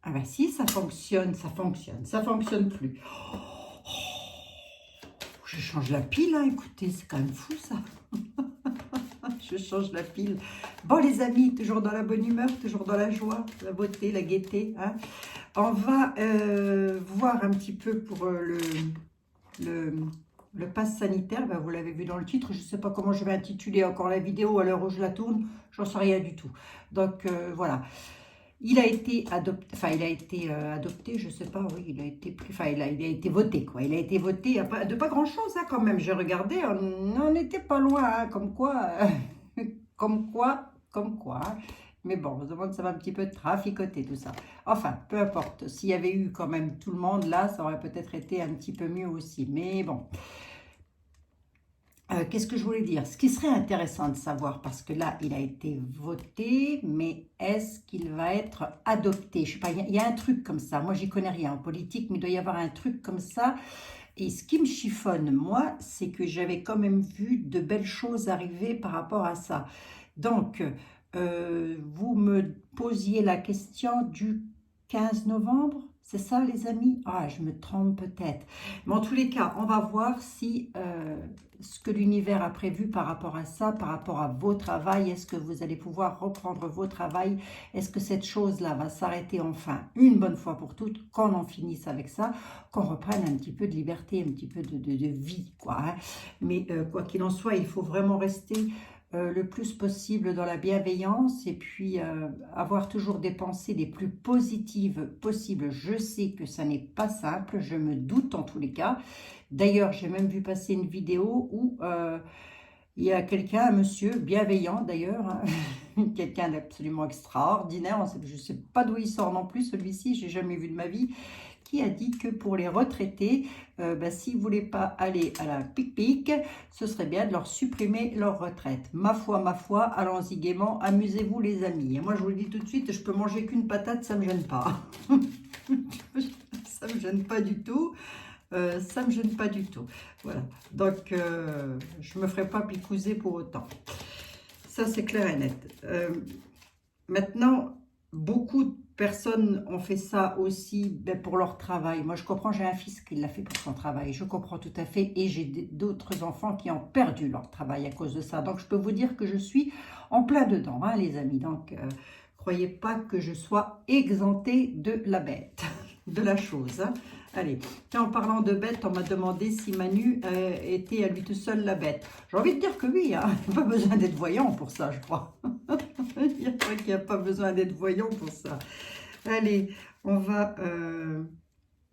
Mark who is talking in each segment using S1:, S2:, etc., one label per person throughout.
S1: Ah ben si, ça fonctionne, ça fonctionne plus. Je change la pile, hein, écoutez, c'est quand même fou ça. Je change la pile. Bon les amis, toujours dans la bonne humeur, toujours dans la joie, la beauté, la gaieté. Hein. On va voir un petit peu pour le, le pass sanitaire. Ben, vous l'avez vu dans le titre, je ne sais pas comment je vais intituler encore la vidéo à l'heure où je la tourne, j'en sais rien du tout. Donc voilà. Il a été adopté, adopté, je sais pas, oui, il a été plus, il a été voté, quoi. Il a été voté de pas grand-chose, hein, quand même. J'ai regardé, on n'était pas loin, hein, comme quoi, comme quoi. Hein. Mais bon, on se demande ça va un petit peu traficoter tout ça. Enfin, peu importe. S'il y avait eu quand même tout le monde là, ça aurait peut-être été un petit peu mieux aussi. Mais bon. Qu'est-ce que je voulais dire? Ce qui serait intéressant de savoir, parce que là, il a été voté, mais est-ce qu'il va être adopté? Je sais pas, il y a un truc comme ça. Moi, j'y connais rien en politique, mais il doit y avoir un truc comme ça. Et ce qui me chiffonne, moi, c'est que j'avais quand même vu de belles choses arriver par rapport à ça. Donc, vous me posiez la question du 15 novembre, c'est ça les amis? Ah, je me trompe peut-être. Mais en tous les cas, on va voir si ce que l'univers a prévu par rapport à ça, par rapport à vos travails, est-ce que vous allez pouvoir reprendre vos travails? Est-ce que cette chose-là va s'arrêter enfin une bonne fois pour toutes, qu'on en finisse avec ça, qu'on reprenne un petit peu de liberté, un petit peu de vie, quoi. Hein. Mais quoi qu'il en soit, il faut vraiment rester le plus possible dans la bienveillance et puis avoir toujours des pensées les plus positives possibles. Je sais que ça n'est pas simple, je me doute en tous les cas. D'ailleurs, j'ai même vu passer une vidéo où il y a quelqu'un, un monsieur bienveillant d'ailleurs, hein, quelqu'un d'absolument extraordinaire, je ne sais pas d'où il sort non plus celui-ci, je n'ai jamais vu de ma vie, qui a dit que pour les retraités, s'ils ne voulaient pas aller à la pique-pique, ce serait bien de leur supprimer leur retraite. Ma foi, allons-y gaiement, amusez-vous les amis. Et moi je vous le dis tout de suite, je peux manger qu'une patate, ça ne me gêne pas. Ça ne me gêne pas du tout. Ça ne me gêne pas du tout. Voilà. Donc, je ne me ferai pas picouser pour autant. Ça, c'est clair et net. Maintenant, beaucoup de personnes ont fait ça aussi pour leur travail. Moi, je comprends, j'ai un fils qui l'a fait pour son travail. Je comprends tout à fait. Et j'ai d'autres enfants qui ont perdu leur travail à cause de ça. Donc, je peux vous dire que je suis en plein dedans, hein, les amis. Donc, croyez pas que je sois exemptée de la bête, de la chose. Hein. Allez, tiens, en parlant de bête, on m'a demandé si Manu était à lui tout seul la bête. J'ai envie de dire que oui, hein. Il n'y a pas besoin d'être voyant pour ça, je crois. Il n'y a pas besoin d'être voyant pour ça. Allez, on va...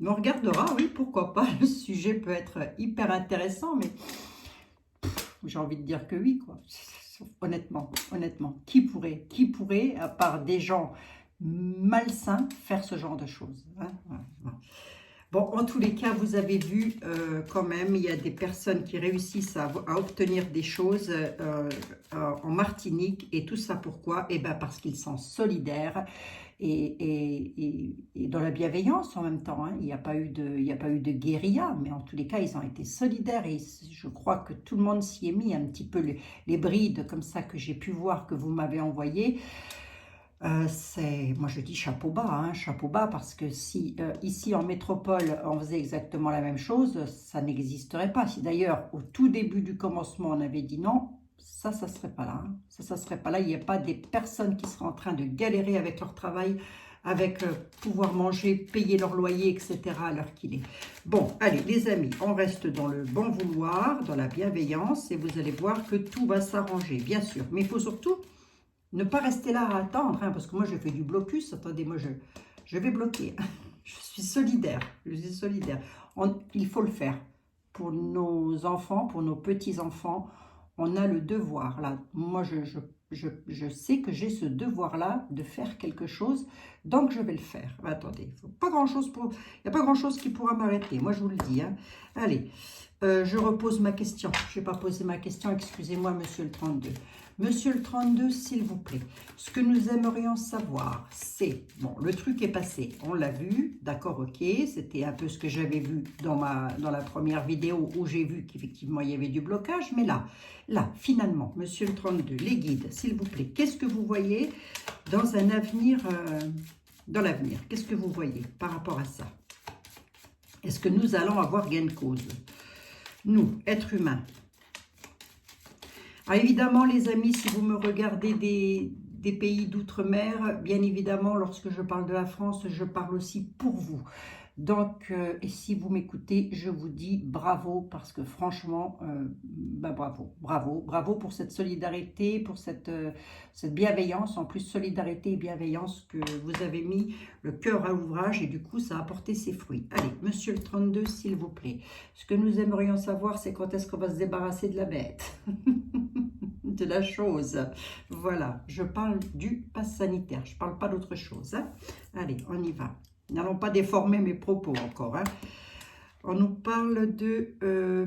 S1: on regardera, oui, pourquoi pas. Le sujet peut être hyper intéressant, mais j'ai envie de dire que oui, quoi. Honnêtement, qui pourrait, à part des gens malsains, faire ce genre de choses, hein. Voilà. Bon, en tous les cas, vous avez vu quand même, il y a des personnes qui réussissent à obtenir des choses en Martinique. Et tout ça pourquoi? Eh bien, parce qu'ils sont solidaires et dans la bienveillance en même temps. Hein. Il n'y a pas eu de guérilla, mais en tous les cas, ils ont été solidaires. Et je crois que tout le monde s'y est mis un petit peu les brides comme ça que j'ai pu voir, que vous m'avez envoyé. Moi je dis chapeau bas, hein, chapeau bas, parce que si ici en métropole on faisait exactement la même chose, ça n'existerait pas. Si d'ailleurs au tout début du commencement on avait dit non, ça serait pas là. Hein. Ça serait pas là. Il n'y a pas des personnes qui seraient en train de galérer avec leur travail, avec pouvoir manger, payer leur loyer, etc. à l'heure qu'il est. Bon, allez les amis, on reste dans le bon vouloir, dans la bienveillance, et vous allez voir que tout va s'arranger, bien sûr. Mais il faut surtout ne pas rester là à attendre, hein, parce que moi, je fais du blocus. Attendez, moi, je vais bloquer. Je suis solidaire. Il faut le faire. Pour nos enfants, pour nos petits-enfants, on a le devoir, là. Moi, je sais que j'ai ce devoir-là de faire quelque chose, donc je vais le faire. Attendez, il n'y a pas grand-chose qui pourra m'arrêter. Moi, je vous le dis. Hein. Allez, je repose ma question. Je n'ai pas posé ma question, excusez-moi, monsieur le 32. Monsieur le 32, s'il vous plaît, ce que nous aimerions savoir, c'est, bon, le truc est passé, on l'a vu, d'accord, ok, c'était un peu ce que j'avais vu dans la première vidéo où j'ai vu qu'effectivement il y avait du blocage, mais là, finalement, monsieur le 32, les guides, s'il vous plaît, qu'est-ce que vous voyez dans un avenir dans l'avenir. Qu'est-ce que vous voyez par rapport à ça? Est-ce que nous allons avoir gain de cause? Nous, êtres humains. Alors évidemment, les amis, si vous me regardez des pays d'outre-mer, bien évidemment, lorsque je parle de la France, je parle aussi pour vous. Donc, et si vous m'écoutez, je vous dis bravo, parce que franchement, bravo, bravo, bravo pour cette solidarité, pour cette bienveillance, en plus solidarité et bienveillance que vous avez mis le cœur à l'ouvrage et du coup, ça a apporté ses fruits. Allez, monsieur le 32, s'il vous plaît. Ce que nous aimerions savoir, c'est quand est-ce qu'on va se débarrasser de la bête, de la chose. Voilà, je parle du pass sanitaire, je ne parle pas d'autre chose. Hein. Allez, on y va. N'allons pas déformer mes propos encore. Hein. On nous parle de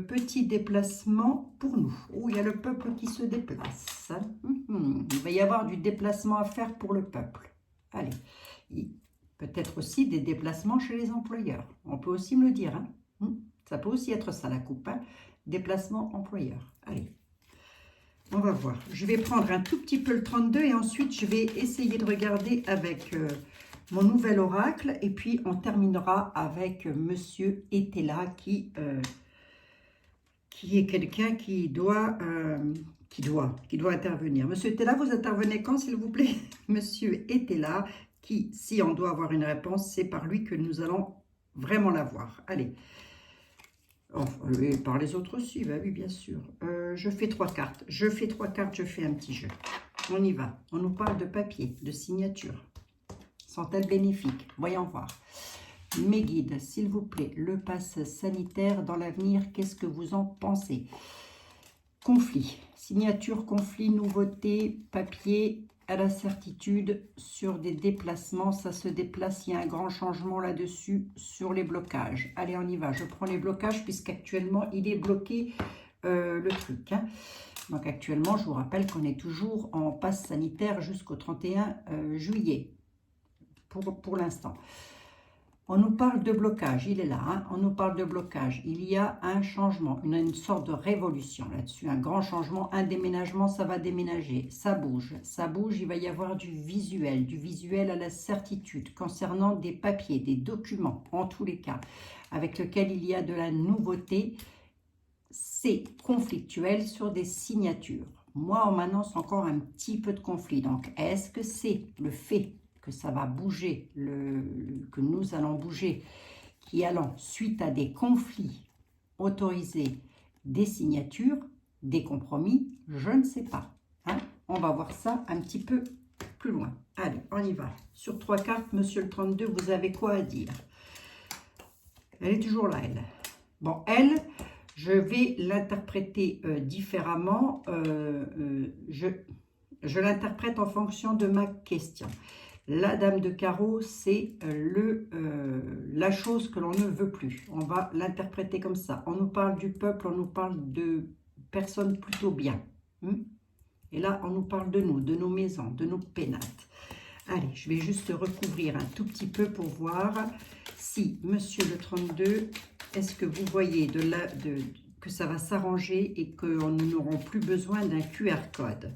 S1: petits déplacements pour nous. Oh, il y a le peuple qui se déplace. Hein. Il va y avoir du déplacement à faire pour le peuple. Allez, peut-être aussi des déplacements chez les employeurs. On peut aussi me le dire. Hein. Ça peut aussi être ça la coupe. Hein. Déplacement employeur. Allez, on va voir. Je vais prendre un tout petit peu le 32 et ensuite je vais essayer de regarder avec... mon nouvel oracle, et puis on terminera avec Monsieur Etela qui est quelqu'un qui doit intervenir. Monsieur Etela, vous intervenez quand, s'il vous plaît? Monsieur Etela, qui, si on doit avoir une réponse, c'est par lui que nous allons vraiment l'avoir. Allez. Enfin, et par les autres aussi, bah oui, bien sûr. Je fais 3 cartes. Je fais un petit jeu. On y va. On nous parle de papier, de signature. Sont-elles bénéfiques? Voyons voir. Mes guides, s'il vous plaît, le pass sanitaire dans l'avenir, qu'est-ce que vous en pensez? Conflit, signature, conflit, nouveauté, papier, à la certitude sur des déplacements. Ça se déplace, il y a un grand changement là-dessus sur les blocages. Allez, on y va. Je prends les blocages puisqu'actuellement, il est bloqué le truc. Hein. Donc actuellement, je vous rappelle qu'on est toujours en pass sanitaire jusqu'au 31 juillet. Pour l'instant. On nous parle de blocage, il est là, hein, on nous parle de blocage. Il y a un changement, une sorte de révolution là-dessus, un grand changement, un déménagement, ça va déménager, ça bouge, il va y avoir du visuel à la certitude, concernant des papiers, des documents, en tous les cas, avec lequel il y a de la nouveauté, c'est conflictuel sur des signatures. Moi, on m'annonce encore un petit peu de conflit, donc est-ce que c'est le fait que ça va bouger, que nous allons bouger, qui allons, suite à des conflits, autoriser des signatures, des compromis, je ne sais pas. Hein. On va voir ça un petit peu plus loin. Allez, on y va. Sur 3 cartes, monsieur le 32, vous avez quoi à dire? Elle est toujours là, elle. Bon, elle, je vais l'interpréter différemment. Je l'interprète en fonction de ma question. La dame de carreau, c'est la chose que l'on ne veut plus. On va l'interpréter comme ça. On nous parle du peuple, on nous parle de personnes plutôt bien. Et là, on nous parle de nous, de nos maisons, de nos pénates. Allez, je vais juste recouvrir un tout petit peu pour voir si, monsieur le 32, est-ce que vous voyez que ça va s'arranger et que nous n'aurons plus besoin d'un QR code?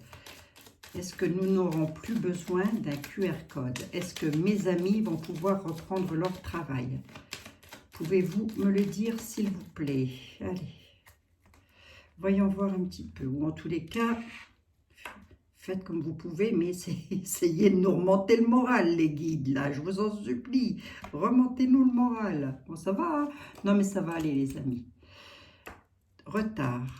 S1: Est-ce que nous n'aurons plus besoin d'un QR code? Est-ce que mes amis vont pouvoir reprendre leur travail? Pouvez-vous me le dire, s'il vous plaît? Allez, voyons voir un petit peu. Ou en tous les cas, faites comme vous pouvez, mais essayez de nous remonter le moral, les guides, là. Je vous en supplie, remontez-nous le moral. Bon, ça va, hein? Non, mais ça va aller, les amis. Retard.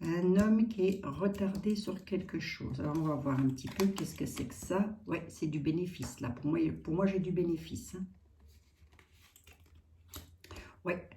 S1: Un homme qui est retardé sur quelque chose. Alors, on va voir un petit peu qu'est-ce que c'est que ça. Ouais, c'est du bénéfice, là. Pour moi j'ai du bénéfice. Hein. Ouais.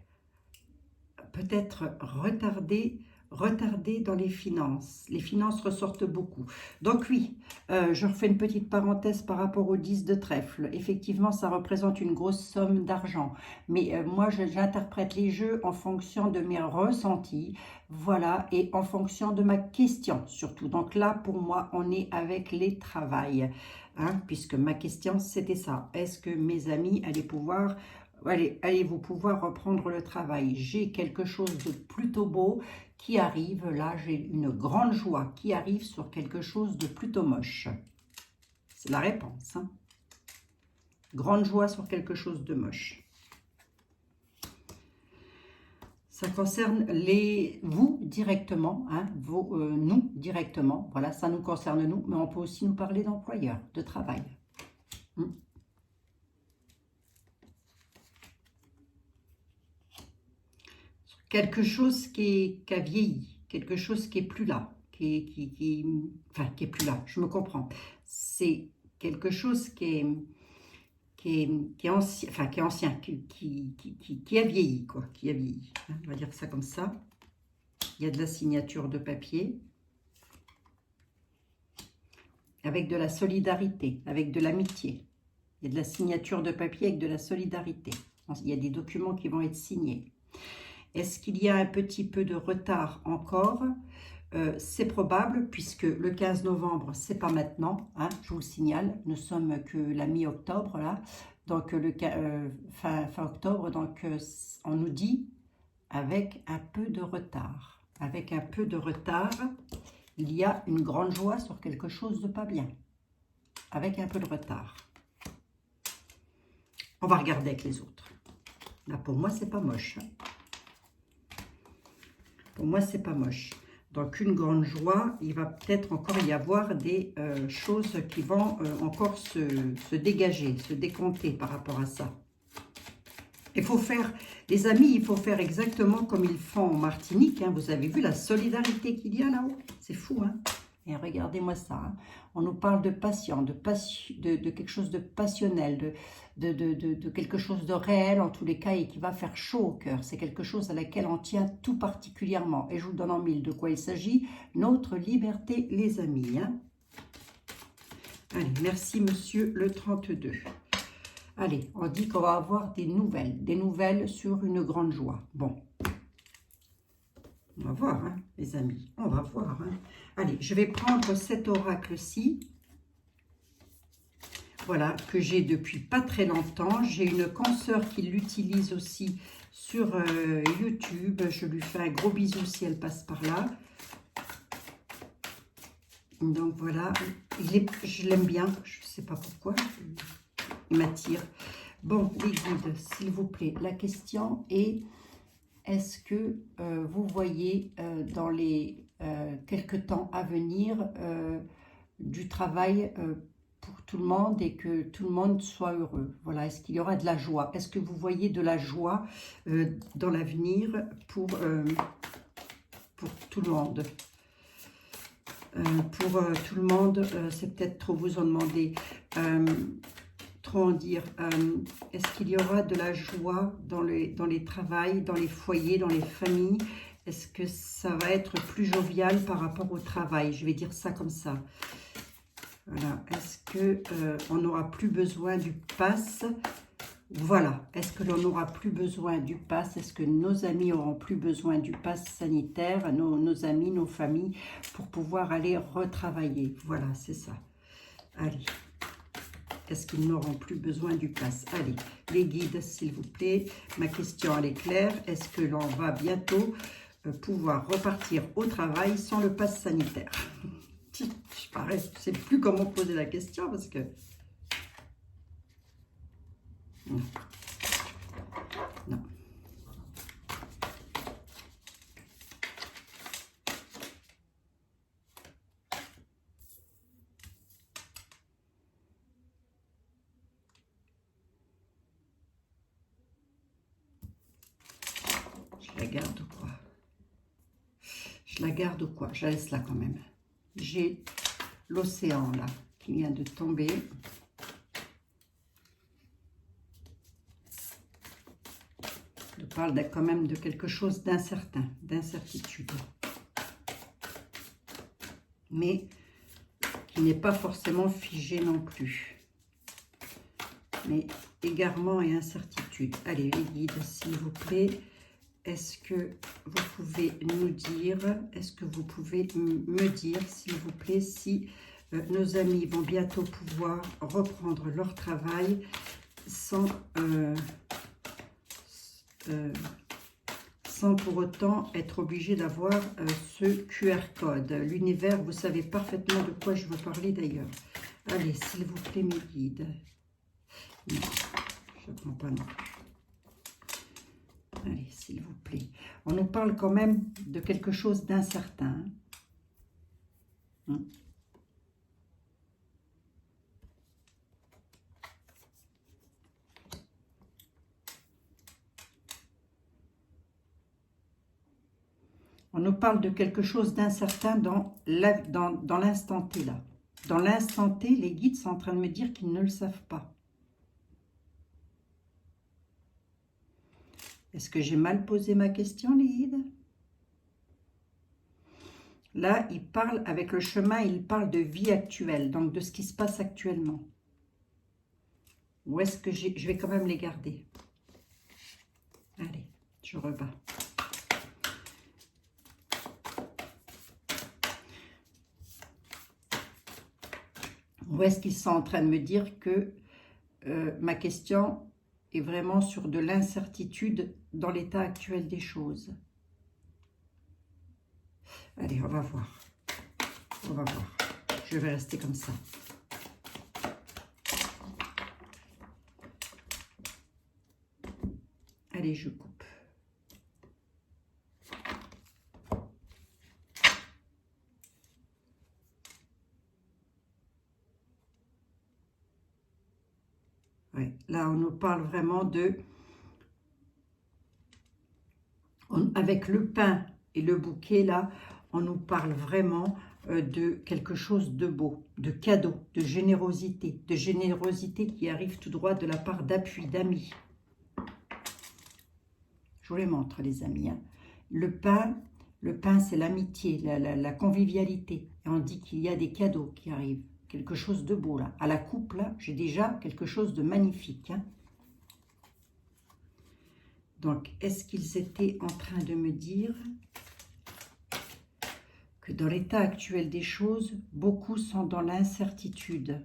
S1: Peut-être retardé dans les finances. Les finances ressortent beaucoup. Donc oui, je refais une petite parenthèse par rapport au 10 de trèfle. Effectivement, ça représente une grosse somme d'argent. Mais moi, j'interprète les jeux en fonction de mes ressentis. Voilà, et en fonction de ma question surtout. Donc là, pour moi, on est avec les travails. Hein, puisque ma question, c'était ça. Est-ce que mes amis allaient pouvoir... Allez-vous pouvoir reprendre le travail? J'ai quelque chose de plutôt beau qui arrive. Là, j'ai une grande joie qui arrive sur quelque chose de plutôt moche. C'est la réponse. Hein. Grande joie sur quelque chose de moche. Ça concerne vous directement, hein, nous directement. Voilà, ça nous concerne nous, mais on peut aussi nous parler d'employeur, de travail. Quelque chose qui a vieilli, quelque chose qui est plus là, enfin qui est plus là, je me comprends. C'est quelque chose qui est ancien, enfin qui est ancien, qui a vieilli, quoi, qui a vieilli. On va dire ça comme ça. Il y a de la signature de papier, avec de la solidarité, avec de l'amitié. Il y a de la signature de papier avec de la solidarité. Il y a des documents qui vont être signés. Est-ce qu'il y a un petit peu de retard encore? C'est probable, puisque le 15 novembre, c'est pas maintenant, hein, je vous le signale, nous sommes que la mi-octobre, là, donc fin octobre, donc on nous dit avec un peu de retard. Avec un peu de retard, il y a une grande joie sur quelque chose de pas bien. Avec un peu de retard. On va regarder avec les autres. Là, pour moi, c'est pas moche. Pour moi, c'est pas moche. Donc, une grande joie, il va peut-être encore y avoir des choses qui vont encore se dégager, se décompter par rapport à ça. Il faut faire, les amis, il faut faire exactement comme ils font en Martinique. Hein. Vous avez vu la solidarité qu'il y a là-haut? C'est fou, hein? Et regardez-moi ça. Hein. On nous parle de patient, de quelque chose de passionnel, de quelque chose de réel en tous les cas et qui va faire chaud au cœur. C'est quelque chose à laquelle on tient tout particulièrement. Et je vous donne en mille de quoi il s'agit. Notre liberté, les amis. Hein. Allez, merci monsieur le 32. Allez, on dit qu'on va avoir des nouvelles sur une grande joie. Bon, on va voir, hein, les amis, on va voir. Hein. Allez, je vais prendre cet oracle-ci, voilà, que j'ai depuis pas très longtemps. J'ai une consoeur qui l'utilise aussi sur YouTube. Je lui fais un gros bisou si elle passe par là. Donc voilà, je l'aime bien, je ne sais pas pourquoi. Il m'attire. Bon, les guides, s'il vous plaît, la question est, est-ce que vous voyez dans les quelques temps à venir du travail pour tout le monde et que tout le monde soit heureux? Voilà, est-ce qu'il y aura de la joie? Est-ce que vous voyez de la joie dans l'avenir pour tout le monde? Pour tout le monde, c'est peut-être trop vous en demander. Trop en dire, est-ce qu'il y aura de la joie dans les travails, dans les foyers, dans les familles? Est-ce que ça va être plus jovial par rapport au travail? Je vais dire ça comme ça. Voilà. Est-ce qu'on n'aura plus besoin du pass? Voilà. Est-ce que l'on n'aura plus besoin du pass? Est-ce que nos amis auront plus besoin du pass sanitaire, nos amis, nos familles, pour pouvoir aller retravailler? Voilà, c'est ça. Allez. Est-ce qu'ils n'auront plus besoin du pass? Allez, les guides, s'il vous plaît. Ma question, elle est claire. Est-ce que l'on va bientôt pouvoir repartir au travail sans le pass sanitaire? Je ne sais plus comment poser la question parce que... Non. Non. Je la garde ou quoi? Je la garde ou quoi? Je la laisse là quand même. J'ai l'océan là qui vient de tomber. Je parle quand même de quelque chose d'incertain, d'incertitude. Mais qui n'est pas forcément figé non plus. Mais égarement et incertitude. Allez les guides, s'il vous plaît. Est-ce que vous pouvez nous dire, est-ce que vous pouvez me dire, s'il vous plaît, si nos amis vont bientôt pouvoir reprendre leur travail sans pour autant être obligé d'avoir ce QR code. L'univers, vous savez parfaitement de quoi je veux parler d'ailleurs. Allez, s'il vous plaît, mes guides. Non, je ne prends pas non. Allez, s'il vous plaît. On nous parle quand même de quelque chose d'incertain. On nous parle de quelque chose d'incertain dans l'instant T, là. Dans l'instant T, les guides sont en train de me dire qu'ils ne le savent pas. Est-ce que j'ai mal posé ma question, les guides? Là, il parle, avec le chemin, il parle de vie actuelle, donc de ce qui se passe actuellement. Ou est-ce que je vais quand même les garder? Allez, je rebats. Ou est-ce qu'ils sont en train de me dire que ma question est vraiment sur de l'incertitude dans l'état actuel des choses? Allez, on va voir. On va voir. Je vais rester comme ça. Allez, je coupe. Ouais, là, on nous parle vraiment de... avec le pain et le bouquet, là, on nous parle vraiment de quelque chose de beau, de cadeau, de générosité qui arrive tout droit de la part d'appui, d'amis. Je vous les montre, les amis. Hein. Le pain, c'est l'amitié, la convivialité. Et on dit qu'il y a des cadeaux qui arrivent. Quelque chose de beau, là. À la coupe, là, j'ai déjà quelque chose de magnifique. Hein. Donc, est-ce qu'ils étaient en train de me dire que dans l'état actuel des choses, beaucoup sont dans l'incertitude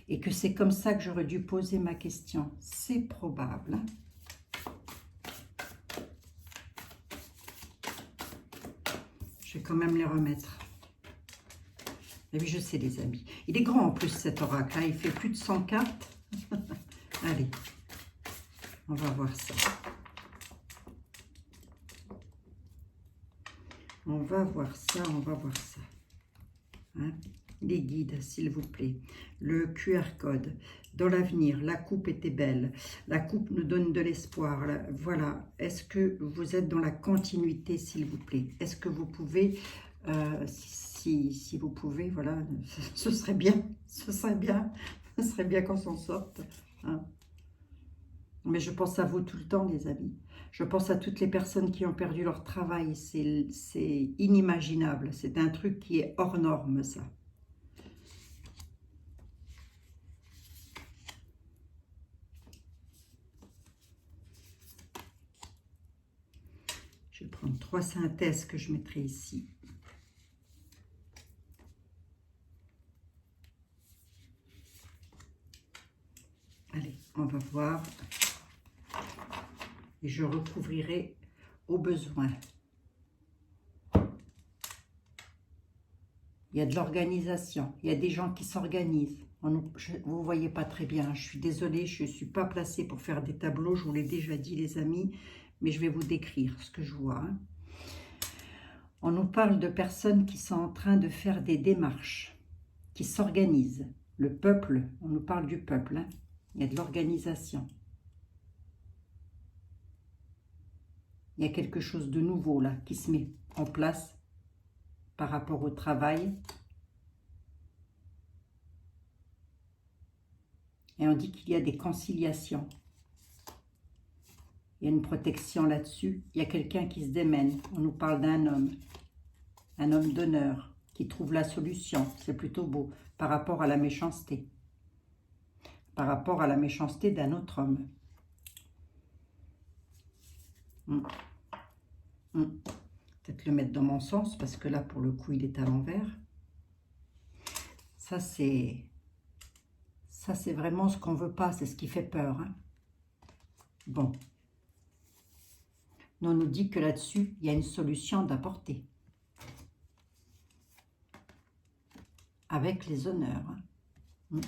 S1: et que c'est comme ça que j'aurais dû poser ma question? C'est probable. Hein. Je vais quand même les remettre. Et oui, je sais, les amis. Il est grand en plus, cet oracle. Hein. Il fait plus de 100 cartes. Allez, on va voir ça. On va voir ça, on va voir ça. Hein? Les guides, s'il vous plaît. Le QR code. Dans l'avenir, la coupe était belle. La coupe nous donne de l'espoir. Voilà. Est-ce que vous êtes dans la continuité, s'il vous plaît? Est-ce que vous pouvez, si vous pouvez, voilà, ce serait bien. Ce serait bien qu'on s'en sorte. Hein? Mais je pense à vous tout le temps, les amis. Je pense à toutes les personnes qui ont perdu leur travail. C'est inimaginable. C'est un truc qui est hors norme, ça. Je vais prendre 3 synthèses que je mettrai ici. Allez, on va voir. Et je recouvrirai au besoin. Il y a de l'organisation. Il y a des gens qui s'organisent. Vous ne voyez pas très bien. Je suis désolée, je ne suis pas placée pour faire des tableaux. Je vous l'ai déjà dit, les amis. Mais je vais vous décrire ce que je vois. Hein. On nous parle de personnes qui sont en train de faire des démarches, qui s'organisent. Le peuple, on nous parle du peuple. Hein. Il y a de l'organisation. Il y a quelque chose de nouveau là qui se met en place par rapport au travail. Et on dit qu'il y a des conciliations. Il y a une protection là-dessus. Il y a quelqu'un qui se démène. On nous parle d'un homme d'honneur qui trouve la solution. C'est plutôt beau par rapport à la méchanceté. Par rapport à la méchanceté d'un autre homme. Peut-être le mettre dans mon sens, parce que là, pour le coup, il est à l'envers. Ça, c'est vraiment ce qu'on ne veut pas, c'est ce qui fait peur. Hein. Bon. Nous, on nous dit que là-dessus, il y a une solution d'apporter. Avec les honneurs. Hein.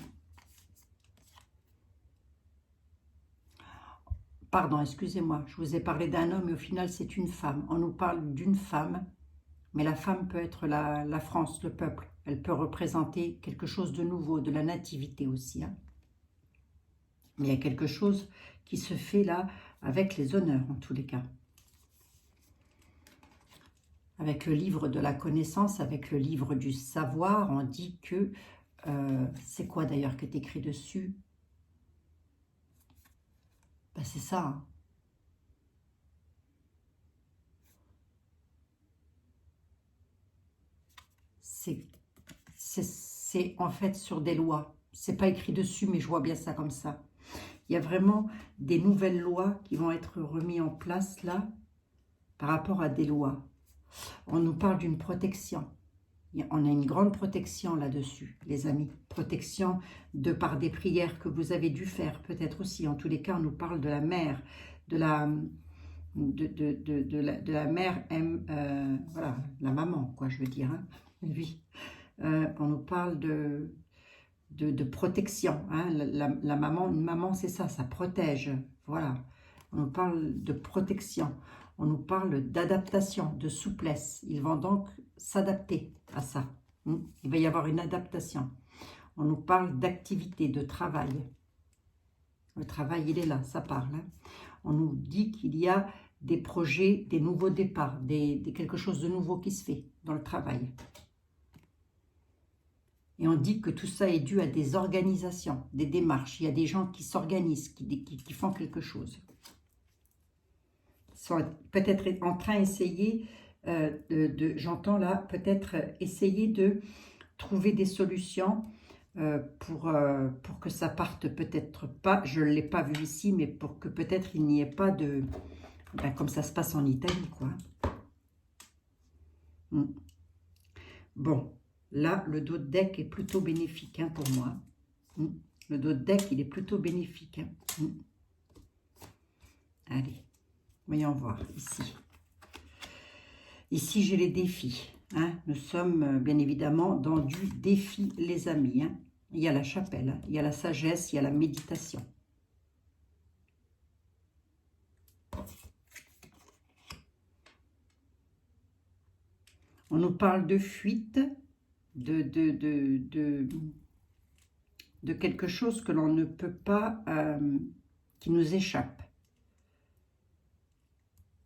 S1: Pardon, excusez-moi, je vous ai parlé d'un homme et au final c'est une femme. On nous parle d'une femme, mais la femme peut être la France, le peuple. Elle peut représenter quelque chose de nouveau, de la nativité aussi, hein. Mais il y a quelque chose qui se fait là avec les honneurs en tous les cas. Avec le livre de la connaissance, avec le livre du savoir, on dit que... c'est quoi d'ailleurs qui est écrit dessus? Ben, c'est ça, hein. C'est en fait sur des lois. C'est pas écrit dessus, mais je vois bien ça comme ça. Il y a vraiment des nouvelles lois qui vont être remises en place là, par rapport à des lois. On nous parle d'une protection. On a une grande protection là-dessus, les amis. Protection de par des prières que vous avez dû faire, peut-être aussi. En tous les cas, on nous parle de la mère, de la mère, voilà, la maman, quoi, je veux dire, hein. Oui. On nous parle de protection, hein. La maman, une maman, c'est ça, ça protège, voilà. On nous parle de protection, on nous parle d'adaptation, de souplesse. Ils vont donc s'adapter à ça. Il va y avoir une adaptation. On nous parle d'activité, de travail. Le travail, il est là, ça parle, hein. On nous dit qu'il y a des projets, des nouveaux départs, quelque chose de nouveau qui se fait dans le travail. Et on dit que tout ça est dû à des organisations, des démarches. Il y a des gens qui s'organisent, qui font quelque chose. Ils sont peut-être en train d'essayer, j'entends là, peut-être essayer de trouver des solutions pour que ça parte peut-être pas, je ne l'ai pas vu ici, mais pour que peut-être il n'y ait pas de... Ben, comme ça se passe en Italie, quoi. Bon. Là, le dos de deck est plutôt bénéfique, hein, pour moi. Le dos de deck, il est plutôt bénéfique, hein. Allez, voyons voir ici. Ici, j'ai les défis, hein. Nous sommes bien évidemment dans du défi, les amis, hein. Il y a la chapelle, hein. Il y a la sagesse, il y a la méditation. On nous parle de fuite, de quelque chose que l'on ne peut pas, qui nous échappe,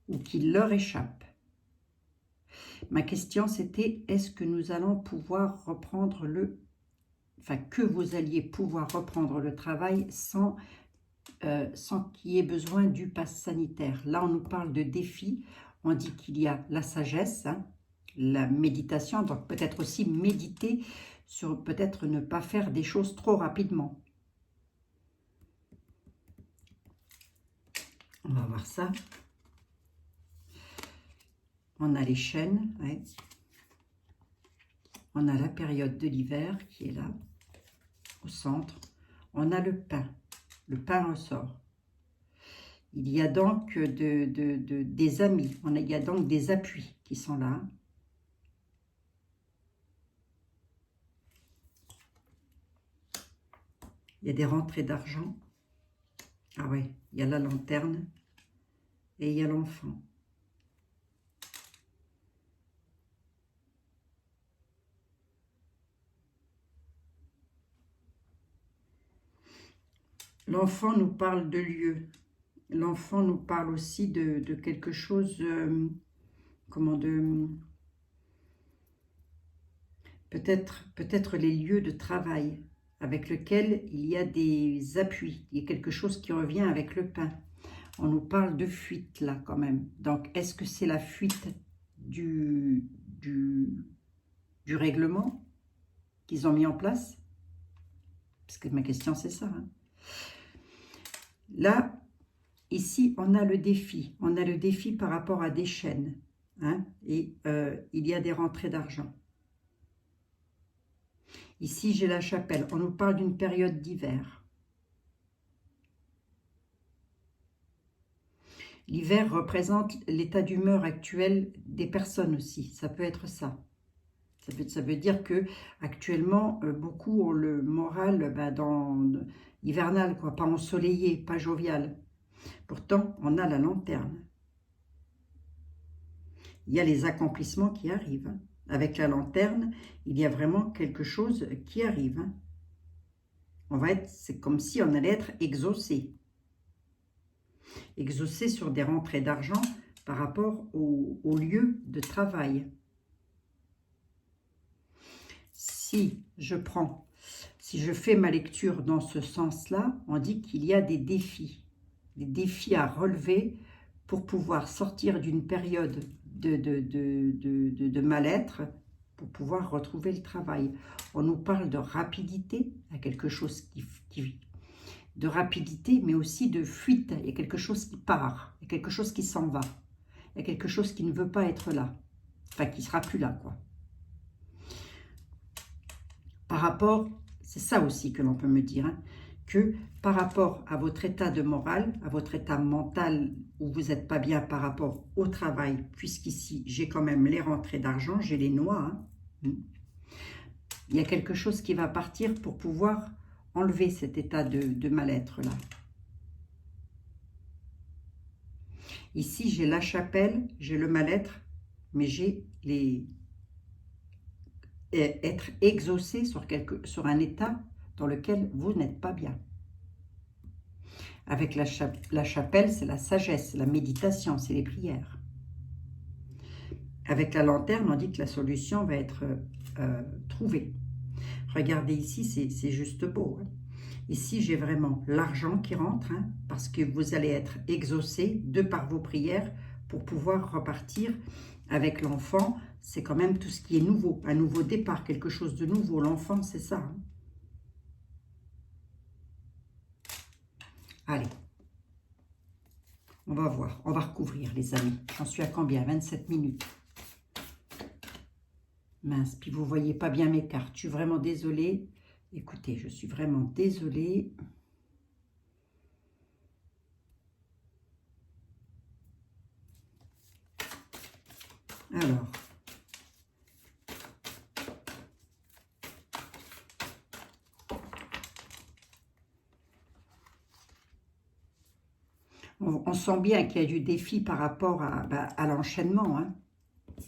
S1: ou qui leur échappe. Ma question c'était, est-ce que nous allons pouvoir reprendre que vous alliez pouvoir reprendre le travail sans qu'il y ait besoin du pass sanitaire. Là, on nous parle de défis, on dit qu'il y a la sagesse, hein, la méditation, donc peut-être aussi méditer sur peut-être ne pas faire des choses trop rapidement. On va voir ça. On a les chaînes, ouais. On a la période de l'hiver qui est là, au centre. On a le pain ressort. Il y a donc des amis, il y a donc des appuis qui sont là. Il y a des rentrées d'argent. Ah ouais, il y a la lanterne et il y a l'enfant. L'enfant nous parle de lieu. L'enfant nous parle aussi de quelque chose, peut-être les lieux de travail avec lesquels il y a des appuis. Il y a quelque chose qui revient avec le pain. On nous parle de fuite là quand même. Donc est-ce que c'est la fuite du règlement qu'ils ont mis en place? Parce que ma question c'est ça, hein. Là, ici, on a le défi. On a le défi par rapport à des chaînes, hein, et il y a des rentrées d'argent. Ici, j'ai la chapelle. On nous parle d'une période d'hiver. L'hiver représente l'état d'humeur actuel des personnes aussi. Ça peut être ça. Ça veut dire que actuellement, beaucoup ont le moral hivernal, quoi, pas ensoleillé, pas jovial. Pourtant, on a la lanterne. Il y a les accomplissements qui arrivent. Hein. Avec la lanterne, il y a vraiment quelque chose qui arrive. Hein. C'est comme si on allait être exaucé. Exaucé sur des rentrées d'argent par rapport au lieu de travail. Si je fais ma lecture dans ce sens-là, on dit qu'il y a des défis à relever pour pouvoir sortir d'une période de mal-être, pour pouvoir retrouver le travail. On nous parle de rapidité, il y a quelque chose de rapidité, mais aussi de fuite. Il y a quelque chose qui part, il y a quelque chose qui s'en va, il y a quelque chose qui ne veut pas être là, enfin qui ne sera plus là, quoi. Par rapport, c'est ça aussi que l'on peut me dire, hein, que par rapport à votre état de morale, à votre état mental où vous n'êtes pas bien par rapport au travail, puisqu'ici j'ai quand même les rentrées d'argent, j'ai les noix, hein, il y a quelque chose qui va partir pour pouvoir enlever cet état de mal-être là. Ici j'ai la chapelle, j'ai le mal-être, mais j'ai être exaucé sur un état dans lequel vous n'êtes pas bien. Avec la chapelle, c'est la sagesse, la méditation, c'est les prières. Avec la lanterne, on dit que la solution va être trouvée. Regardez ici, c'est juste beau. Hein. Ici, j'ai vraiment l'argent qui rentre, hein, parce que vous allez être exaucé de par vos prières pour pouvoir repartir avec l'enfant. C'est quand même tout ce qui est nouveau, un nouveau départ, quelque chose de nouveau. L'enfant, c'est ça. Hein. Allez. On va voir, on va recouvrir les amis. J'en suis à combien? 27 minutes. Mince, puis vous ne voyez pas bien mes cartes. Je suis vraiment désolée. Écoutez, je suis vraiment désolée. Alors. On sent bien qu'il y a du défi par rapport à l'enchaînement. Hein.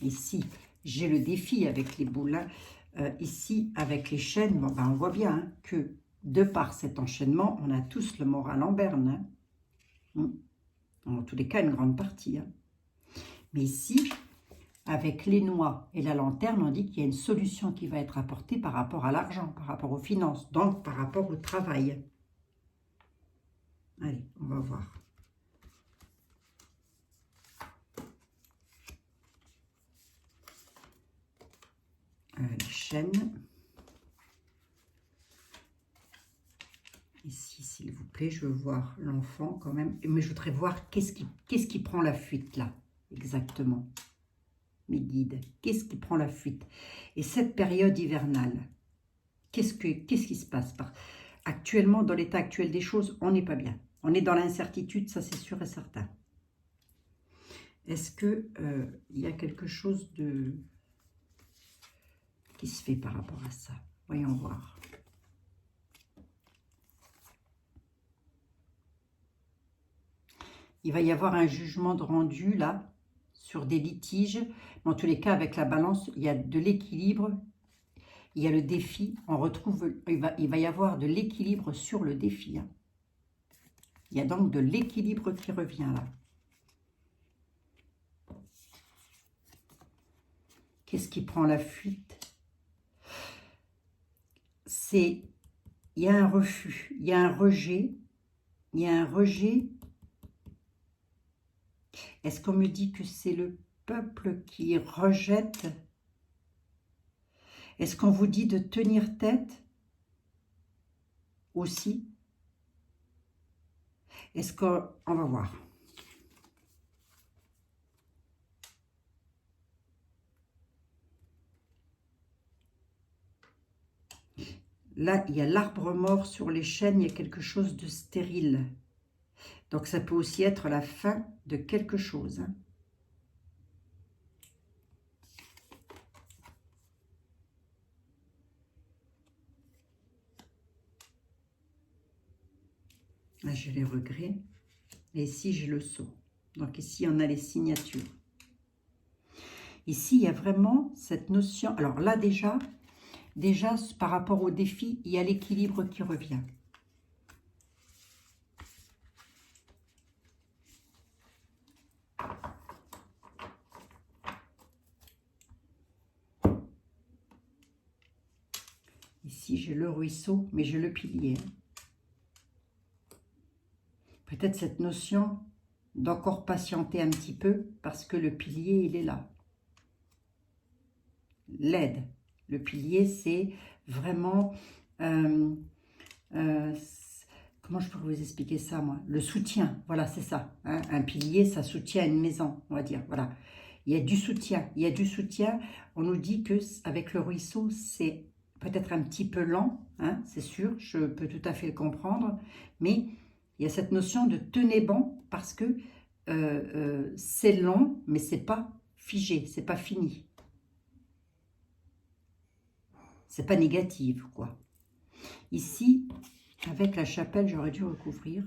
S1: Ici, j'ai le défi avec les boules. Hein. Ici, avec les chaînes, bon, on voit bien hein, que de par cet enchaînement, on a tous le moral en berne. Hein. En tous les cas, une grande partie. Hein. Mais ici, avec les noix et la lanterne, on dit qu'il y a une solution qui va être apportée par rapport à l'argent, par rapport aux finances, donc par rapport au travail. Allez, on va voir. Les chaînes. Ici, s'il vous plaît, je veux voir l'enfant quand même. Mais je voudrais voir qu'est-ce qui prend la fuite là, exactement. Mes guides, qu'est-ce qui prend la fuite? Et cette période hivernale, qu'est-ce qui se passe? Actuellement, dans l'état actuel des choses, on n'est pas bien. On est dans l'incertitude, ça c'est sûr et certain. Est-ce que il y a quelque chose qui se fait par rapport à ça? Voyons voir. Il va y avoir un jugement de rendu là, sur des litiges. Dans tous les cas, avec la balance, il y a de l'équilibre. Il y a le défi. On retrouve, il va y avoir de l'équilibre sur le défi. Hein. Il y a donc de l'équilibre qui revient là. Qu'est-ce qui prend la fuite? Il y a un refus, il y a un rejet. Il y a un rejet. Est-ce qu'on me dit que c'est le peuple qui rejette? Est-ce qu'on vous dit de tenir tête aussi? Est-ce qu'on va voir. Là, il y a l'arbre mort sur les chênes, il y a quelque chose de stérile. Donc, ça peut aussi être la fin de quelque chose. Hein. Là, j'ai les regrets. Et ici, j'ai le sceau. Donc ici, on a les signatures. Ici, il y a vraiment cette notion. Alors là, déjà, par rapport au défi, il y a l'équilibre qui revient. Ici, j'ai le ruisseau, mais j'ai le pilier. Peut-être cette notion d'encore patienter un petit peu, parce que le pilier, il est là. L'aide. Le pilier, c'est vraiment... comment je pourrais vous expliquer ça, moi? Le soutien, voilà, c'est ça. Hein. Un pilier, ça soutient une maison, on va dire, voilà. Il y a du soutien, il y a du soutien. On nous dit que avec le ruisseau, c'est peut-être un petit peu lent, hein, c'est sûr, je peux tout à fait le comprendre, mais il y a cette notion de tenez bon, parce que c'est long, mais c'est pas figé, c'est pas fini. C'est pas négatif, quoi. Ici, avec la chapelle, j'aurais dû recouvrir.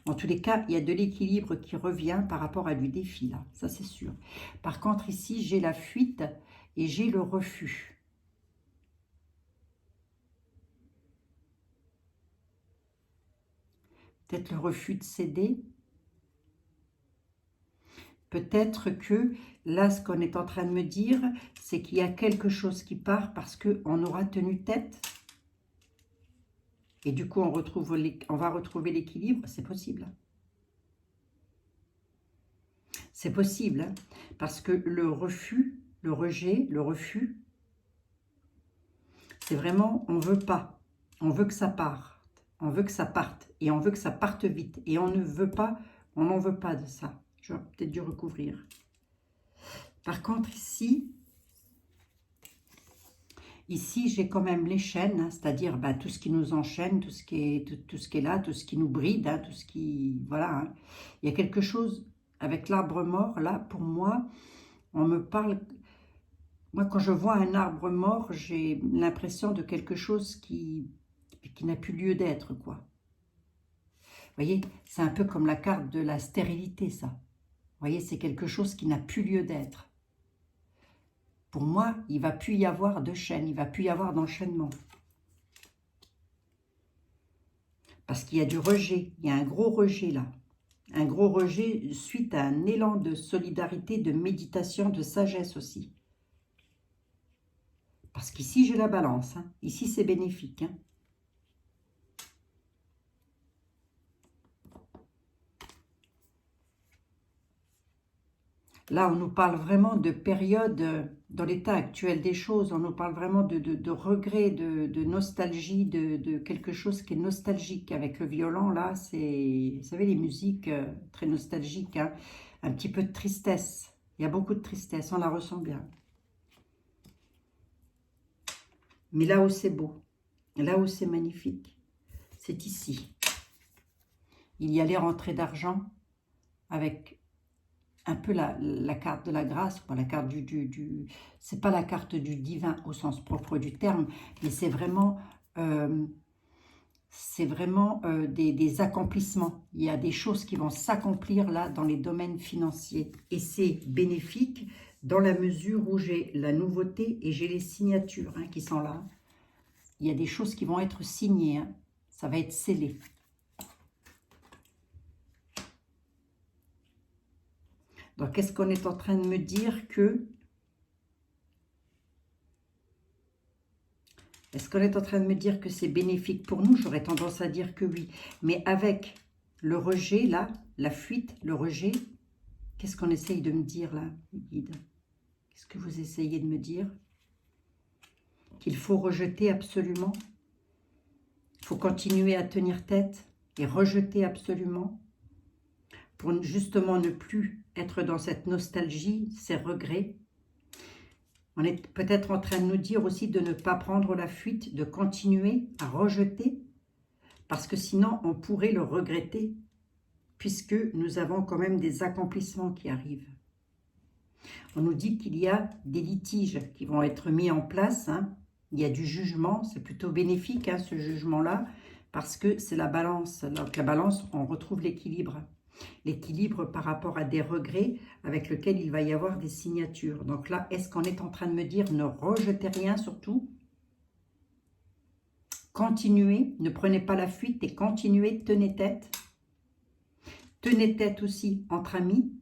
S1: En tous les cas, il y a de l'équilibre qui revient par rapport à du défi, là. Ça, c'est sûr. Par contre, ici, j'ai la fuite et j'ai le refus. Peut-être le refus de céder. Peut-être que là, ce qu'on est en train de me dire, c'est qu'il y a quelque chose qui part parce qu'on aura tenu tête. Et du coup, on va retrouver l'équilibre. C'est possible. C'est possible. Hein, parce que le refus, le rejet, le refus, c'est vraiment, on ne veut pas. On veut que ça parte. On veut que ça parte. Et on veut que ça parte vite. Et on ne veut pas, on n'en veut pas de ça. J'aurais peut-être dû recouvrir. Par contre, ici, j'ai quand même les chaînes, hein, c'est-à-dire tout ce qui nous enchaîne, tout ce qui est là, tout ce qui nous bride, hein, tout ce qui... Voilà. Hein. Il y a quelque chose avec l'arbre mort, là, pour moi, on me parle... Moi, quand je vois un arbre mort, j'ai l'impression de quelque chose qui n'a plus lieu d'être, quoi. Vous voyez, c'est un peu comme la carte de la stérilité, ça. Vous voyez, c'est quelque chose qui n'a plus lieu d'être. Pour moi, il ne va plus y avoir de chaîne, il ne va plus y avoir d'enchaînement. Parce qu'il y a du rejet, il y a un gros rejet là. Un gros rejet suite à un élan de solidarité, de méditation, de sagesse aussi. Parce qu'ici, j'ai la balance. Hein. Ici, c'est bénéfique. Hein. Là, on nous parle vraiment de période, dans l'état actuel des choses, on nous parle vraiment de regret, de nostalgie, de quelque chose qui est nostalgique. Avec le violon, là, c'est, vous savez, les musiques très nostalgiques, hein, un petit peu de tristesse. Il y a beaucoup de tristesse, on la ressent bien. Mais là où c'est beau, là où c'est magnifique, c'est ici. Il y a les rentrées d'argent avec un peu la carte de la grâce, quoi, la carte c'est pas la carte du divin au sens propre du terme, mais c'est vraiment, des accomplissements. Il y a des choses qui vont s'accomplir là dans les domaines financiers. Et c'est bénéfique dans la mesure où j'ai la nouveauté et j'ai les signatures hein, qui sont là. Il y a des choses qui vont être signées, hein. Ça va être scellé. Donc, est-ce qu'on est en train de me dire que... Est-ce qu'on est en train de me dire que c'est bénéfique pour nous? J'aurais tendance à dire que oui. Mais avec le rejet, là, la fuite, le rejet, qu'est-ce qu'on essaye de me dire, là, guide? Qu'est-ce que vous essayez de me dire? Qu'il faut rejeter absolument? Il faut continuer à tenir tête et rejeter absolument pour justement ne plus être dans cette nostalgie, ces regrets. On est peut-être en train de nous dire aussi de ne pas prendre la fuite, de continuer à rejeter, parce que sinon on pourrait le regretter, puisque nous avons quand même des accomplissements qui arrivent. On nous dit qu'il y a des litiges qui vont être mis en place, hein. Il y a du jugement, c'est plutôt bénéfique hein, ce jugement-là, parce que c'est la balance. Donc la balance, on retrouve l'équilibre. L'équilibre par rapport à des regrets avec lesquels il va y avoir des signatures. Donc là, est-ce qu'on est en train de me dire ne rejetez rien surtout? Continuez, ne prenez pas la fuite et continuez, tenez tête. Tenez tête aussi entre amis,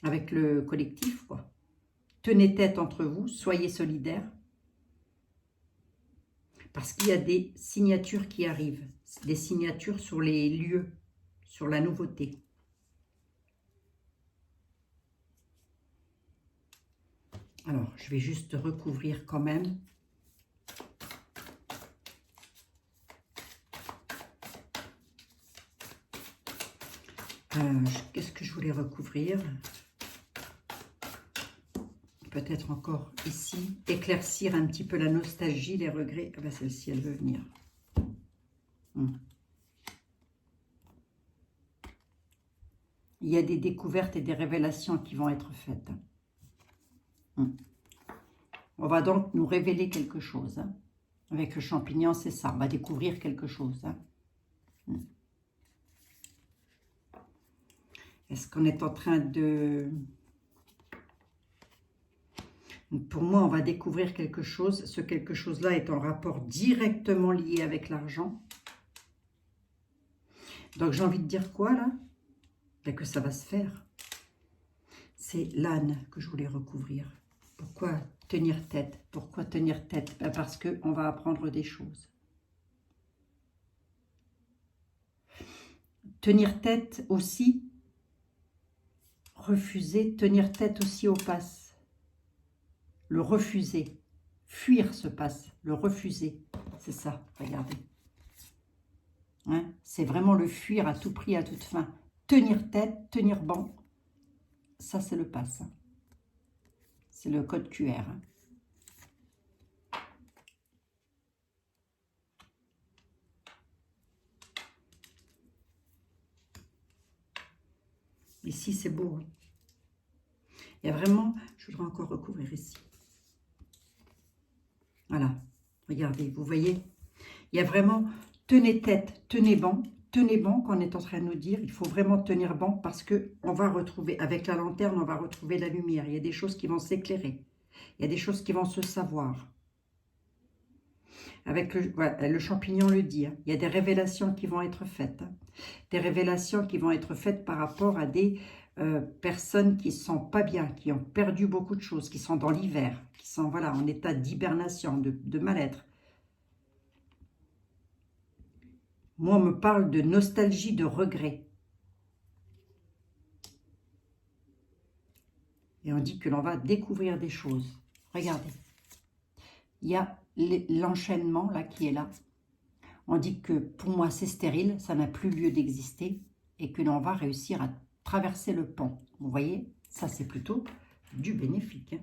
S1: avec le collectif, quoi. Tenez tête entre vous, soyez solidaires. Parce qu'il y a des signatures qui arrivent, des signatures sur les lieux, sur la nouveauté. Alors, je vais juste recouvrir quand même. Qu'est-ce que je voulais recouvrir? Peut-être encore ici, éclaircir un petit peu la nostalgie, les regrets. Ah ben celle-ci, elle veut venir. Il y a des découvertes et des révélations qui vont être faites. On va donc nous révéler quelque chose. Hein. Avec le champignon, c'est ça. On va découvrir quelque chose. Hein. Est-ce qu'on est en train de... Pour moi, on va découvrir quelque chose. Ce quelque chose-là est en rapport directement lié avec l'argent. Donc, j'ai envie de dire quoi, là? Ben, que ça va se faire. C'est l'âne que je voulais recouvrir. Pourquoi tenir tête? Pourquoi tenir tête? Ben, parce qu'on va apprendre des choses. Tenir tête aussi, refuser, tenir tête aussi au passe. Le refuser, fuir ce passe, le refuser, c'est ça, regardez. Hein? C'est vraiment le fuir à tout prix, à toute fin. Tenir tête, tenir banc, ça c'est le passe. Hein. C'est le code QR. Hein. Ici c'est beau. Hein. Il y a vraiment, je voudrais encore recouvrir ici. Voilà, regardez, vous voyez, il y a vraiment, tenez tête, tenez banc qu'on est en train de nous dire, il faut vraiment tenir banc parce qu'on va retrouver, avec la lanterne, on va retrouver la lumière, il y a des choses qui vont s'éclairer, il y a des choses qui vont se savoir. Avec le champignon le dit, hein, il y a des révélations qui vont être faites, hein, des révélations qui vont être faites par rapport à des personnes qui ne sont pas bien, qui ont perdu beaucoup de choses, qui sont dans l'hiver, qui sont voilà, en état d'hibernation, de mal-être. Moi, on me parle de nostalgie, de regret. Et on dit que l'on va découvrir des choses. Regardez. Il y a l'enchaînement là qui est là. On dit que pour moi, c'est stérile, ça n'a plus lieu d'exister et que l'on va réussir à traverser le pont. Vous voyez, ça c'est plutôt du bénéfique. Hein.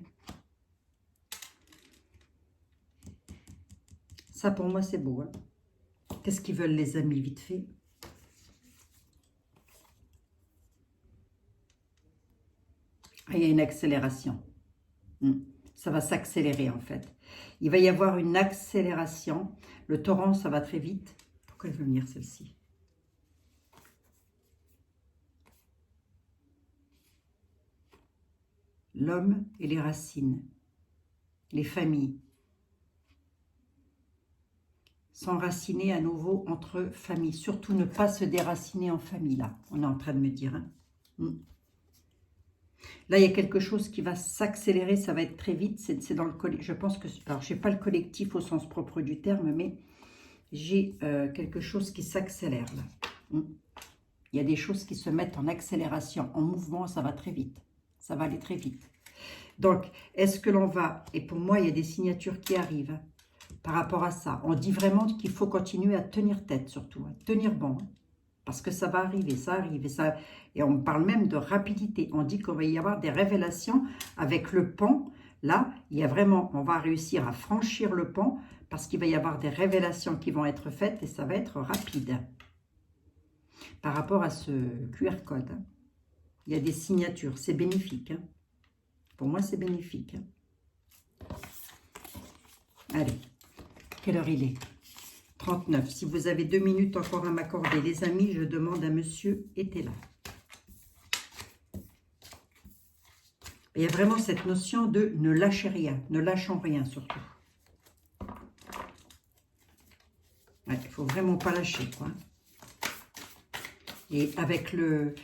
S1: Ça pour moi, c'est beau. Hein. Qu'est-ce qu'ils veulent les amis, vite fait? Ah, il y a une accélération. Ça va s'accélérer en fait. Il va y avoir une accélération. Le torrent, ça va très vite. Pourquoi elle veut venir celle-ci? L'homme et les racines. Les familles. S'enraciner à nouveau entre familles. Surtout ne pas se déraciner en famille, là. On est en train de me dire. Hein. Là, il y a quelque chose qui va s'accélérer, ça va être très vite. C'est dans le collectif. Je pense que... Alors, je n'ai pas le collectif au sens propre du terme, mais j'ai quelque chose qui s'accélère, là. Il y a des choses qui se mettent en accélération, en mouvement, ça va très vite. Ça va aller très vite. Donc, est-ce que l'on va... Et pour moi, il y a des signatures qui arrivent. Hein. Par rapport à ça, on dit vraiment qu'il faut continuer à tenir tête surtout, à tenir bon, hein, parce que ça va arriver, ça arrive, et on parle même de rapidité, on dit qu'il va y avoir des révélations avec le pont, là, il y a vraiment, on va réussir à franchir le pont, parce qu'il va y avoir des révélations qui vont être faites, et ça va être rapide, par rapport à ce QR code, hein. Il y a des signatures, c'est bénéfique, hein. Pour moi c'est bénéfique, hein. Allez. Quelle heure il est? 39. Si vous avez 2 minutes encore à m'accorder, les amis, je demande à monsieur était là. Il y a vraiment cette notion de ne lâchez rien, ne lâchons rien surtout. Il ne faut vraiment pas lâcher, quoi. Et avec le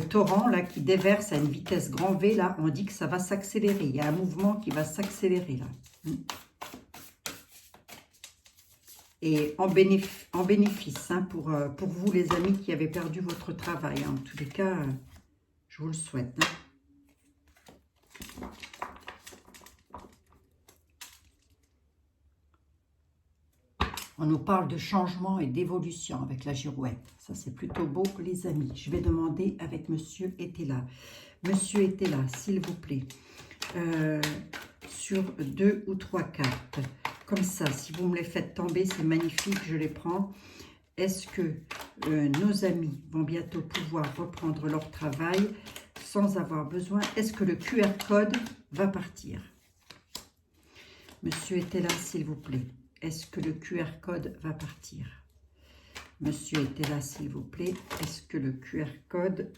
S1: torrent là qui déverse à une vitesse grand V, là, on dit que ça va s'accélérer. Il y a un mouvement qui va s'accélérer là. Et en bénéfice hein, pour vous les amis qui avez perdu votre travail. Hein. En tous les cas, je vous le souhaite. Hein. On nous parle de changement et d'évolution avec la girouette. Ça, c'est plutôt beau, les amis. Je vais demander avec monsieur était là. Monsieur était là, s'il vous plaît. Sur 2 ou 3 cartes. Comme ça, si vous me les faites tomber, c'est magnifique, je les prends. Est-ce que nos amis vont bientôt pouvoir reprendre leur travail sans avoir besoin? Est-ce que le QR code va partir? Monsieur était là, s'il vous plaît. Est-ce que le QR code va partir? Monsieur était là, s'il vous plaît. Est-ce que le QR code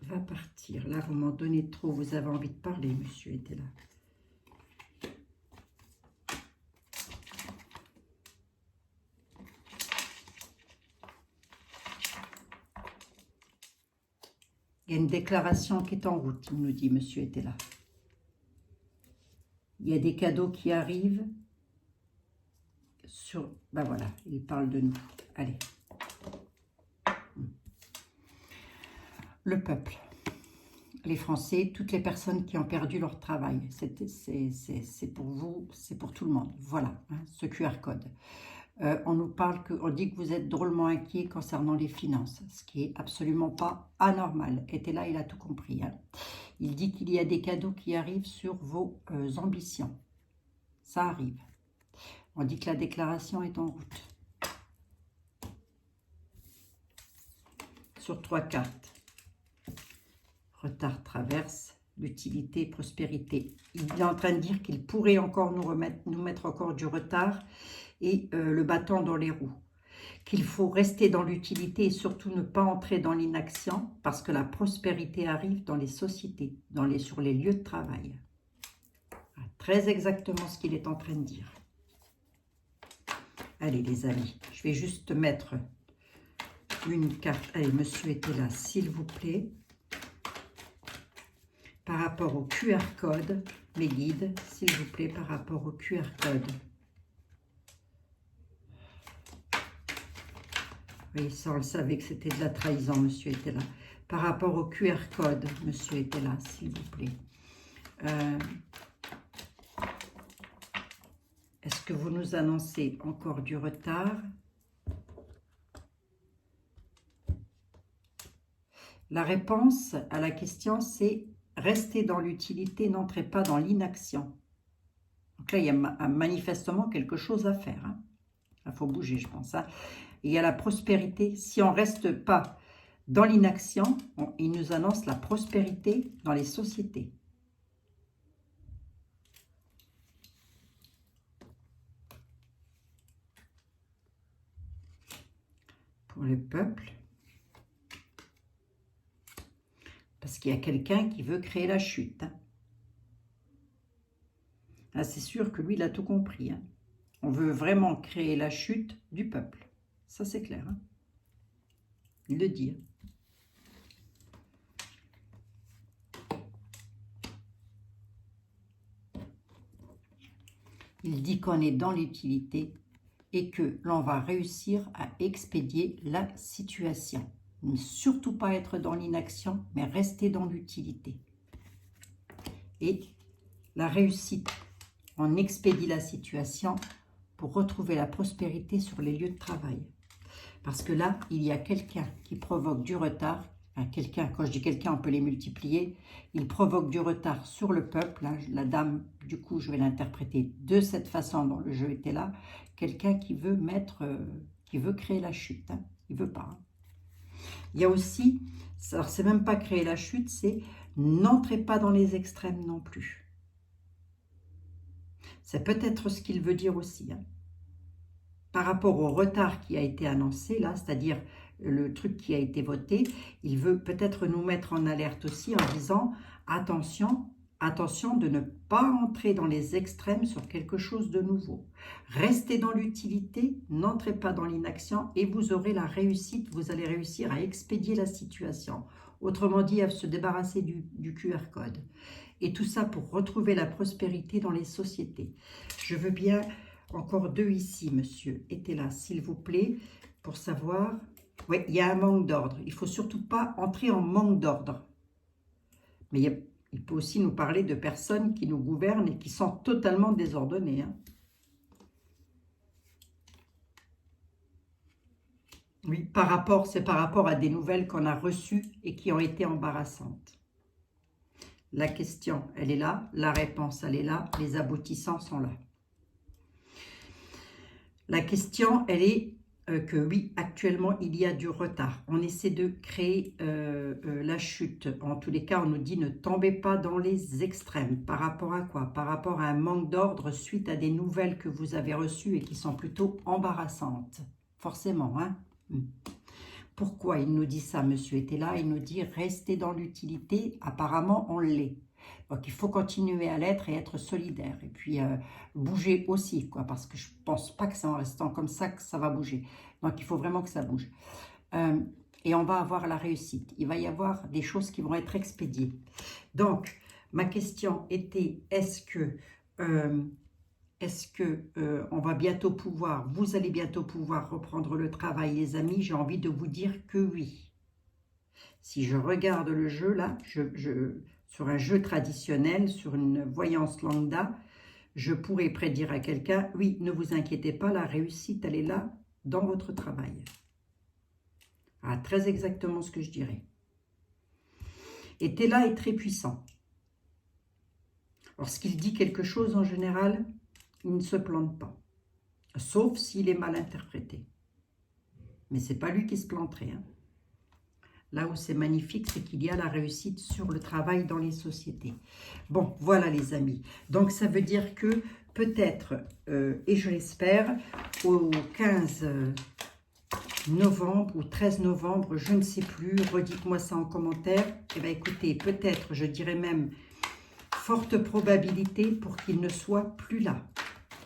S1: va partir? Là, vous m'en donnez trop. Vous avez envie de parler, monsieur était là. Il y a une déclaration qui est en route, il nous dit, monsieur était là. Il y a des cadeaux qui arrivent. Ben voilà, il parle de nous. Allez. Le peuple, les Français, toutes les personnes qui ont perdu leur travail. C'est pour vous, c'est pour tout le monde. Voilà, hein, ce QR code. On nous parle, on dit que vous êtes drôlement inquiet concernant les finances, ce qui est absolument pas anormal. Et là, il a tout compris. Hein. Il dit qu'il y a des cadeaux qui arrivent sur vos ambitions. Ça arrive. On dit que la déclaration est en route. Sur 3 cartes. Retard, traverse, l'utilité, prospérité. Il est en train de dire qu'il pourrait encore nous mettre encore du retard et le bâton dans les roues. Qu'il faut rester dans l'utilité et surtout ne pas entrer dans l'inaction parce que la prospérité arrive dans les sociétés, sur les lieux de travail. Très exactement ce qu'il est en train de dire. Allez les amis, je vais juste mettre une carte. Allez, monsieur était là, s'il vous plaît. Par rapport au QR code, mes guides, s'il vous plaît, par rapport au QR code. Oui, ça, on le savait que c'était de la trahison, monsieur était là. Par rapport au QR code, monsieur était là, s'il vous plaît. Est-ce que vous nous annoncez encore du retard? La réponse à la question, c'est restez dans l'utilité, n'entrez pas dans l'inaction. Donc là, il y a manifestement quelque chose à faire. Hein. Il faut bouger, je pense. Hein. Et il y a la prospérité. Si on ne reste pas dans l'inaction, il nous annonce la prospérité dans les sociétés. Pour le peuple. Parce qu'il y a quelqu'un qui veut créer la chute. Hein. Ah, c'est sûr que lui, il a tout compris. Hein. On veut vraiment créer la chute du peuple. Ça, c'est clair. Hein. Il le dit. Il dit qu'on est dans l'utilité et que l'on va réussir à expédier la situation. Ne surtout pas être dans l'inaction, mais rester dans l'utilité. Et la réussite, on expédie la situation pour retrouver la prospérité sur les lieux de travail. Parce que là, il y a quelqu'un qui provoque du retard. Enfin, quelqu'un, quand je dis quelqu'un, on peut les multiplier. Il provoque du retard sur le peuple. Hein. La dame, du coup, je vais l'interpréter de cette façon dont le jeu était là. Quelqu'un qui veut qui veut créer la chute. Hein. Il ne veut pas. Hein. Il y a aussi, alors c'est même pas créer la chute, c'est n'entrez pas dans les extrêmes non plus. C'est peut-être ce qu'il veut dire aussi. Hein. par rapport au retard qui a été annoncé là, c'est-à-dire le truc qui a été voté, il veut peut-être nous mettre en alerte aussi en disant attention, attention de ne pas entrer dans les extrêmes sur quelque chose de nouveau. Restez dans l'utilité, n'entrez pas dans l'inaction et vous aurez la réussite, vous allez réussir à expédier la situation. Autrement dit, à se débarrasser du QR code. Et tout ça pour retrouver la prospérité dans les sociétés. Je veux bien, encore 2 ici, monsieur, était là, s'il vous plaît, pour savoir... Oui, il y a un manque d'ordre. Il ne faut surtout pas entrer en manque d'ordre. Mais il peut aussi nous parler de personnes qui nous gouvernent et qui sont totalement désordonnées. Hein. Oui, c'est par rapport à des nouvelles qu'on a reçues et qui ont été embarrassantes. La question, elle est là. La réponse, elle est là. Les aboutissants sont là. La question, elle est que oui, actuellement, il y a du retard. On essaie de créer la chute. En tous les cas, on nous dit ne tombez pas dans les extrêmes. Par rapport à quoi? Par rapport à un manque d'ordre suite à des nouvelles que vous avez reçues et qui sont plutôt embarrassantes. Forcément, hein? Pourquoi il nous dit ça, monsieur était là? Il nous dit restez dans l'utilité. Apparemment, on l'est. Donc, il faut continuer à l'être et être solidaire. Et puis, bouger aussi, quoi, parce que je ne pense pas que c'est en restant comme ça que ça va bouger. Donc, il faut vraiment que ça bouge. Et on va avoir la réussite. Il va y avoir des choses qui vont être expédiées. Donc, ma question était, est-ce que on va bientôt pouvoir, vous allez bientôt pouvoir reprendre le travail, les amis? J'ai envie de vous dire que oui. Si je regarde le jeu, là, sur un jeu traditionnel, sur une voyance lambda, je pourrais prédire à quelqu'un, oui, ne vous inquiétez pas, la réussite, elle est là, dans votre travail. Ah, très exactement ce que je dirais. Et Théla est très puissant. Lorsqu'il dit quelque chose, en général, il ne se plante pas. Sauf s'il est mal interprété. Mais ce n'est pas lui qui se planterait. Hein. Là où c'est magnifique, c'est qu'il y a la réussite sur le travail dans les sociétés. Bon, voilà les amis. Donc, ça veut dire que peut-être, et je l'espère, au 15 novembre ou 13 novembre, je ne sais plus, redites-moi ça en commentaire. Eh bien, écoutez, peut-être, je dirais même, forte probabilité pour qu'il ne soit plus là.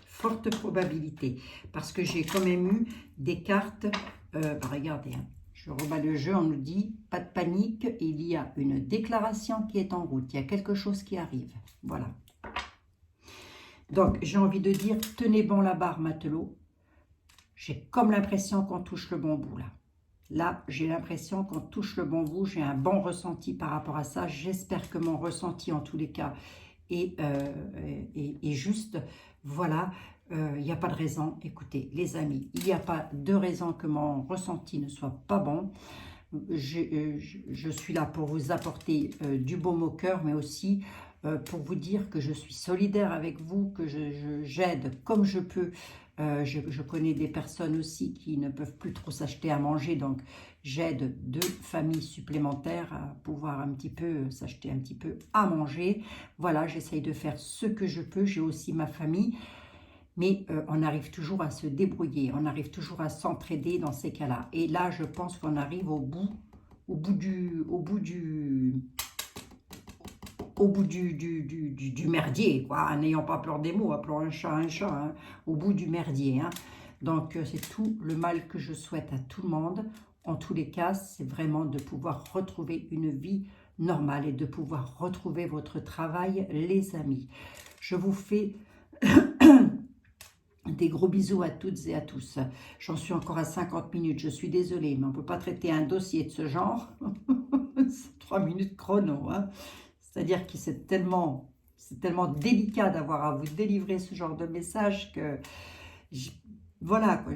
S1: Forte probabilité. Parce que j'ai quand même eu des cartes, regardez, hein. Je remets le jeu, on nous dit, pas de panique, il y a une déclaration qui est en route, il y a quelque chose qui arrive. Voilà. Donc, j'ai envie de dire, tenez bon la barre, matelot. J'ai comme l'impression qu'on touche le bon bout, là. Là, j'ai l'impression qu'on touche le bon bout, j'ai un bon ressenti par rapport à ça. J'espère que mon ressenti, en tous les cas, est juste. Voilà. Il n'y a pas de raison, écoutez les amis, il n'y a pas de raison que mon ressenti ne soit pas bon. Je suis là pour vous apporter du baume au cœur, mais aussi pour vous dire que je suis solidaire avec vous, que j'aide comme je peux. Je connais des personnes aussi qui ne peuvent plus trop s'acheter à manger, donc j'aide 2 familles supplémentaires à pouvoir un petit peu s'acheter un petit peu à manger. Voilà, j'essaye de faire ce que je peux, j'ai aussi ma famille. Mais on arrive toujours à se débrouiller, on arrive toujours à s'entraider dans ces cas-là. Et là, je pense qu'on arrive au bout du merdier, quoi. N'ayons pas peur des mots, appelons un chat, hein, au bout du merdier. Hein. Donc, c'est tout le mal que je souhaite à tout le monde. En tous les cas, c'est vraiment de pouvoir retrouver une vie normale et de pouvoir retrouver votre travail, les amis. Je vous fais... des gros bisous à toutes et à tous. J'en suis encore à 50 minutes, je suis désolée, mais on ne peut pas traiter un dossier de ce genre. C'est 3 minutes chrono. Hein. C'est-à-dire que c'est tellement délicat d'avoir à vous délivrer ce genre de message que... voilà, quoi.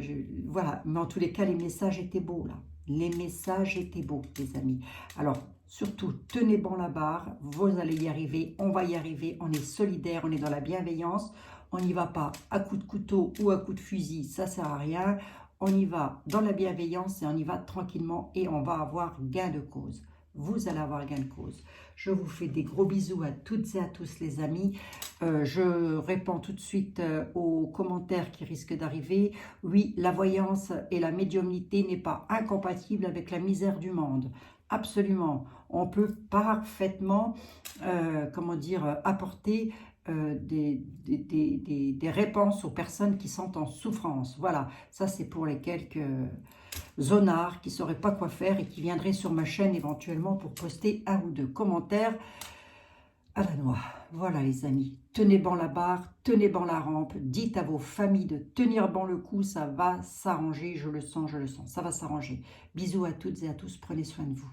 S1: Voilà. Mais en tous les cas, les messages étaient beaux, là. Les messages étaient beaux, les amis. Alors, surtout, tenez bon la barre. Vous allez y arriver, on va y arriver. On est solidaires, on est dans la bienveillance. On n'y va pas à coup de couteau ou à coup de fusil, ça ne sert à rien. On y va dans la bienveillance et on y va tranquillement et on va avoir gain de cause. vous allez avoir gain de cause. Je vous fais des gros bisous à toutes et à tous les amis. Je réponds tout de suite aux commentaires qui risquent d'arriver. Oui, la voyance et la médiumnité n'est pas incompatible avec la misère du monde. Absolument. On peut parfaitement, comment dire, apporter des réponses aux personnes qui sont en souffrance. Voilà, ça c'est pour les quelques zonards qui ne sauraient pas quoi faire et qui viendraient sur ma chaîne éventuellement pour poster un ou deux commentaires à la noix. Voilà les amis, tenez bon la barre, tenez bon la rampe, dites à vos familles de tenir bon le coup, ça va s'arranger, je le sens, ça va s'arranger. Bisous à toutes et à tous, prenez soin de vous.